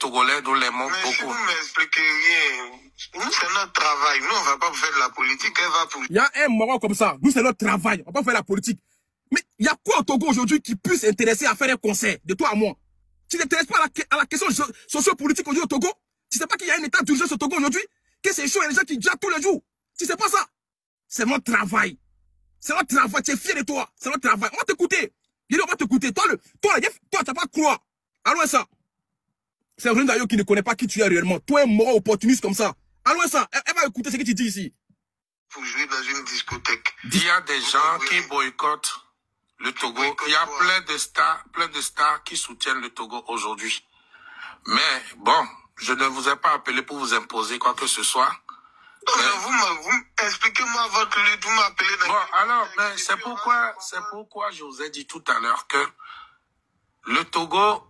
Togolais, nous l'aimons beaucoup. Mais si vous m'expliquez rien, nous, c'est notre travail. Nous, on ne va pas faire de la politique. Elle va pour... Il y a un moment comme ça. Nous, c'est notre travail. On va pas faire la politique. Mais il y a quoi au Togo aujourd'hui qui puisse s'intéresser à faire un concert de toi à moi? Tu ne t'intéresses pas à la question socio-politique aujourd'hui au Togo? Tu sais pas qu'il y a un état d'urgence au Togo aujourd'hui? Que c'est chaud, il y a des gens qui gèrent tous les jours. Tu sais pas ça? C'est notre travail. C'est notre travail. Tu es fier de toi. C'est notre travail. On va t'écouter. On va t'écouter. Toi, tu vas pas croire. Allons ça. C'est un d'ailleurs qui ne connaît pas qui tu es réellement. Toi, un mort opportuniste comme ça. Allons ça. Elle va écouter ce que tu dis ici. Pour jouer dans une discothèque. Il y a des gens qui boycottent le Togo. Il y a plein de stars qui soutiennent le Togo aujourd'hui. Mais bon, je ne vous ai pas appelé pour vous imposer quoi que ce soit. Non, vous expliquez-moi votre lutte, vous m'appelez. Bon, alors, c'est pourquoi je vous ai dit tout à l'heure que le Togo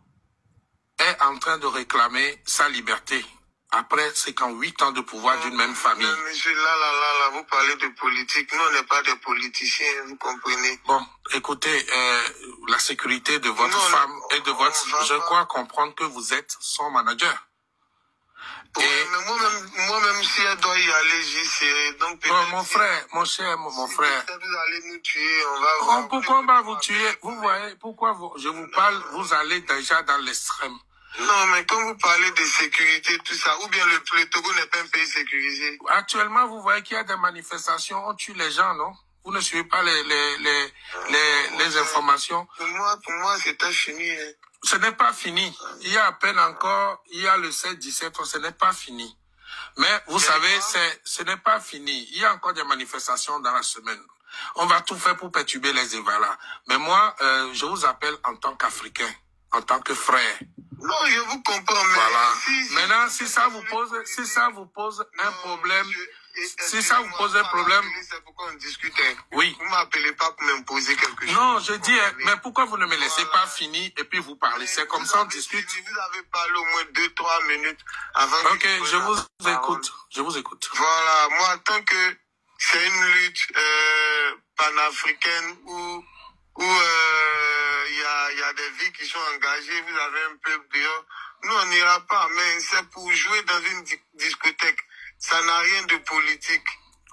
est en train de réclamer sa liberté. Après 58 ans de pouvoir d'une même famille. Monsieur, là, vous parlez de politique. Nous, on n'est pas des politiciens, vous comprenez. Bon, écoutez, la sécurité de votre femme et de votre... Je crois comprendre que vous êtes son manager. Oui, mais moi-même, si elle doit y aller, j'y serai. Donc, bon, mon frère, mon frère. Vous allez nous tuer, on va voir. Pourquoi on va vous tuer? Vous voyez, pourquoi je vous parle, vous allez déjà dans l'extrême. Non, mais quand vous parlez de sécurité, tout ça, ou bien le Togo n'est pas un pays sécurisé. Actuellement, vous voyez qu'il y a des manifestations, on tue les gens, non? Vous ne suivez pas les informations. Pour moi, c'était fini. Hein. Ce n'est pas fini. Il y a à peine encore, il y a le 7-17, ce n'est pas fini. Mais vous savez, ce n'est pas fini. Il y a encore des manifestations dans la semaine. On va tout faire pour perturber les Évalas. Mais moi, je vous appelle en tant qu'Africain, en tant que frère. Non, je vous comprends, mais... Voilà. Maintenant, si ça vous pose un problème... Si ça vous pose un problème... C'est pourquoi on discute. Oui. Vous ne m'appelez pas pour m'imposer quelque chose. Non, je dis, mais pourquoi vous ne me laissez pas finir et puis vous parlez? C'est comme ça on discute. Vous avez parlé au moins 2-3 minutes avant... Ok, je vous écoute. Je vous écoute. Voilà, moi, tant que c'est une lutte panafricaine où il y a des vies qui sont engagées, vous avez un peuple dehors. Nous, on n'ira pas, mais c'est pour jouer dans une discothèque. Ça n'a rien de politique.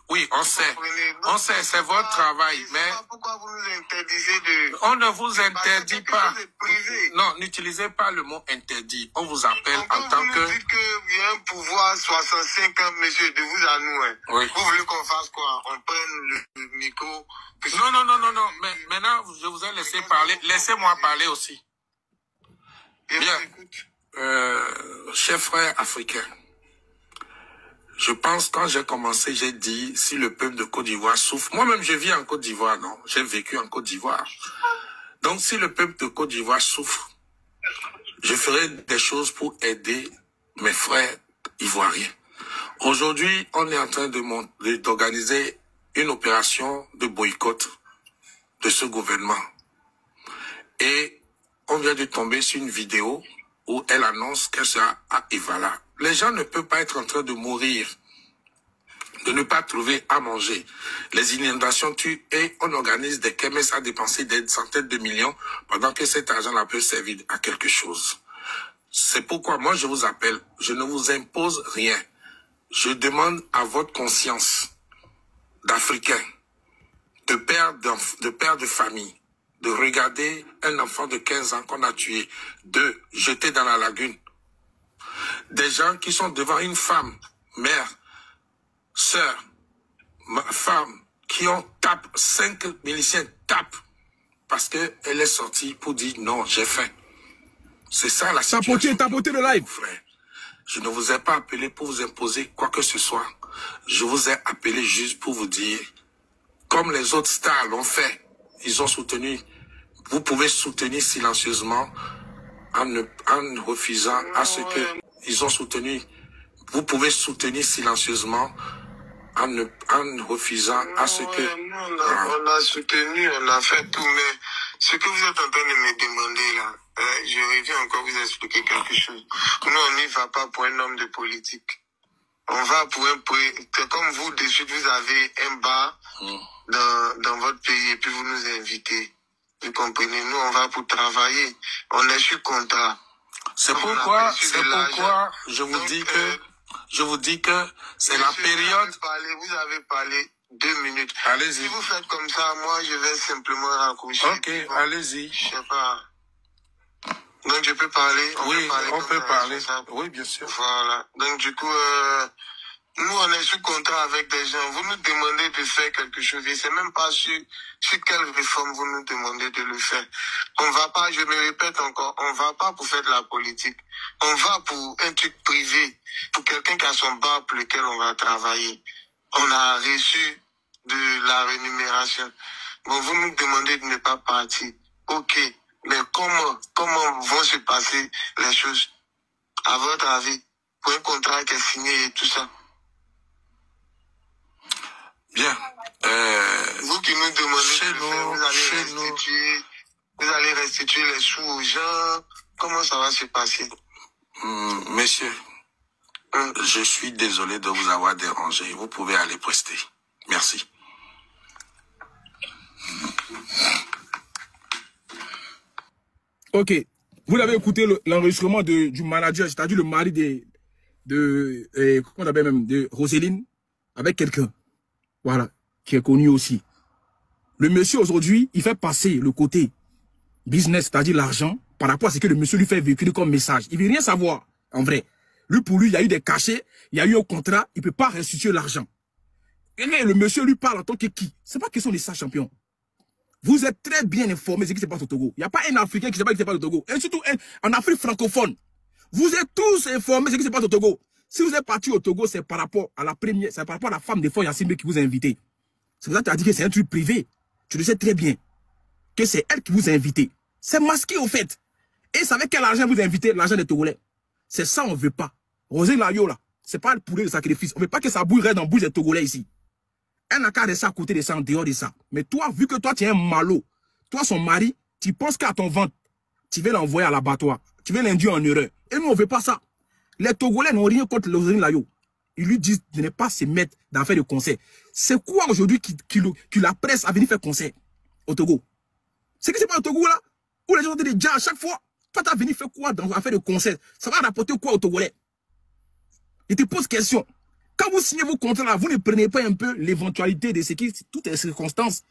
Oui, on sait. On sait, c'est votre travail, mais... Pourquoi vous nous interdisez de... On ne vous interdit pas. Non, n'utilisez pas le mot interdit. On vous appelle en tant que... Vous dites qu'il y a un pouvoir 65 ans, monsieur, de vous à nous. Hein. Oui. Vous voulez qu'on fasse quoi? On prenne le micro... Non. Mais maintenant, je vous ai laissé parler. Laissez-moi parler aussi. Bien. Chers frères africains, je pense quand j'ai commencé, j'ai dit, si le peuple de Côte d'Ivoire souffre, moi-même je vis en Côte d'Ivoire, non? J'ai vécu en Côte d'Ivoire. Donc si le peuple de Côte d'Ivoire souffre, je ferai des choses pour aider mes frères ivoiriens. Aujourd'hui, on est en train d'organiser une opération de boycott de ce gouvernement. Et on vient de tomber sur une vidéo où elle annonce qu'elle sera à Évala. Les gens ne peuvent pas être en train de mourir, de ne pas trouver à manger. Les inondations tuent et on organise des kermesses à dépenser des centaines de millions pendant que cet argent-là peut servir à quelque chose. C'est pourquoi moi je vous appelle, je ne vous impose rien. Je demande à votre conscience d'Africain, de père de famille, de regarder un enfant de 15 ans qu'on a tué, de jeter dans la lagune. Des gens qui sont devant une femme, mère, sœur, femme, qui ont tapé, 5 miliciens tapent parce qu'elle est sortie pour dire non, j'ai faim. C'est ça la situation. Tapoter le live. Frère, je ne vous ai pas appelé pour vous imposer quoi que ce soit. Je vous ai appelé juste pour vous dire, comme les autres stars l'ont fait, ils ont soutenu. Vous pouvez soutenir silencieusement en refusant à ce que ils ont soutenu. Vous pouvez soutenir silencieusement en refusant à ce que... On a soutenu, on a fait tout, mais ce que vous êtes en train de me demander là, je reviens encore vous expliquer quelque chose. Nous, on n'y va pas pour un homme de politique. On va pour un... Comme vous, de suite, vous avez un bar dans votre pays et puis vous nous invitez. Vous comprenez, nous, on va pour travailler. On est sur contrat. C'est pourquoi je vous dis que c'est la période. Vous avez parlé 2 minutes. Allez-y. Si vous faites comme ça, moi je vais simplement raccrocher. Ok, allez-y. Je sais pas. Donc je peux parler. On peut parler. Oui, bien sûr. Voilà. Donc du coup, nous on est sous contrat avec des gens. Vous nous demandez de faire quelque chose. Et c'est même pas sur quelle réforme vous nous demandez de le faire. On va pas, je me répète encore, on va pas pour faire de la politique. On va pour un truc privé, pour quelqu'un qui a son bar pour lequel on va travailler. On a reçu de la rémunération. Bon, vous nous demandez de ne pas partir. Ok. Mais comment vont se passer les choses, à votre avis, pour un contrat qui est signé et tout ça? Bien. Vous qui nous demandez vous allez restituer les sous aux gens. Comment ça va se passer? Messieurs, je suis désolé de vous avoir dérangé. Vous pouvez aller prester. Merci. Ok, vous avez écouté l'enregistrement du manager, c'est-à-dire le mari comment on appelle même, de Roseline, avec quelqu'un, voilà, qui est connu aussi. Le monsieur aujourd'hui, il fait passer le côté business, c'est-à-dire l'argent, par rapport à ce que le monsieur lui fait véhiculer comme message. Il veut rien savoir, en vrai. Pour lui, il y a eu des cachets, il y a eu un contrat, il peut pas restituer l'argent. Et le monsieur lui parle en tant que qui? C'est pas question de ça, champion. Vous êtes très bien informés de ce qui se passe au Togo. Il n'y a pas un Africain qui ne sait pas ce qui se passe au Togo. Et surtout en Afrique francophone. Vous êtes tous informés de ce qui se passe au Togo. Si vous êtes parti au Togo, c'est par rapport à la femme de Foy Yassimbe qui vous a invité. C'est pour ça que tu as dit que c'est un truc privé. Tu le sais très bien. Que c'est elle qui vous a invité. C'est masqué au fait. Et c'est avec quel argent vous invitez l'argent des Togolais? C'est ça on ne veut pas. Rosé Layo là, c'est pas le poulet de sacrifice. On ne veut pas que ça bouille reste dans la bouche des Togolais ici. Elle n'a qu'à rester à côté de ça, en dehors de ça. Mais toi, vu que toi, tu es un malot, toi, son mari, tu penses qu'à ton ventre, tu veux l'envoyer à l'abattoir. Tu veux l'induire en erreur. Et nous, on ne veut pas ça. Les Togolais n'ont rien contre Roselyne Layo. Ils lui disent de ne pas se mettre dans faire de concert. C'est quoi aujourd'hui qui la presse à venir faire concert au Togo? C'est que c'est pas au Togo là, où les gens ont des déjà à chaque fois. Toi, tu as venu faire quoi dans affaire de concert? Ça va rapporter quoi aux Togolais? Je te pose question. Quand vous signez vos contrats là, vous ne prenez pas un peu l'éventualité de ce qui, toutes les circonstances.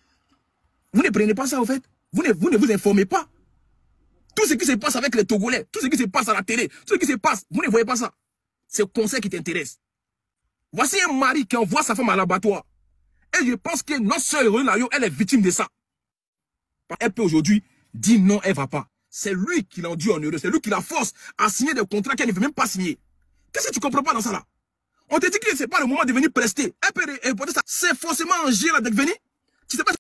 Vous ne prenez pas ça, en fait. Vous ne vous informez pas. Tout ce qui se passe avec les Togolais, tout ce qui se passe à la télé, tout ce qui se passe, vous ne voyez pas ça. C'est le conseil qui t'intéresse. Voici un mari qui envoie sa femme à l'abattoir. Et je pense que notre sœur Layo, elle est victime de ça. Elle peut aujourd'hui dire non, elle ne va pas. C'est lui qui l'enduit en heureux. C'est lui qui la force à signer des contrats qu'elle ne veut même pas signer. Qu'est-ce que tu ne comprends pas dans ça là? On te dit que ce n'est pas le moment de venir prester. Elle peut reporter ça. C'est forcément un gire là de venir. Tu sais pas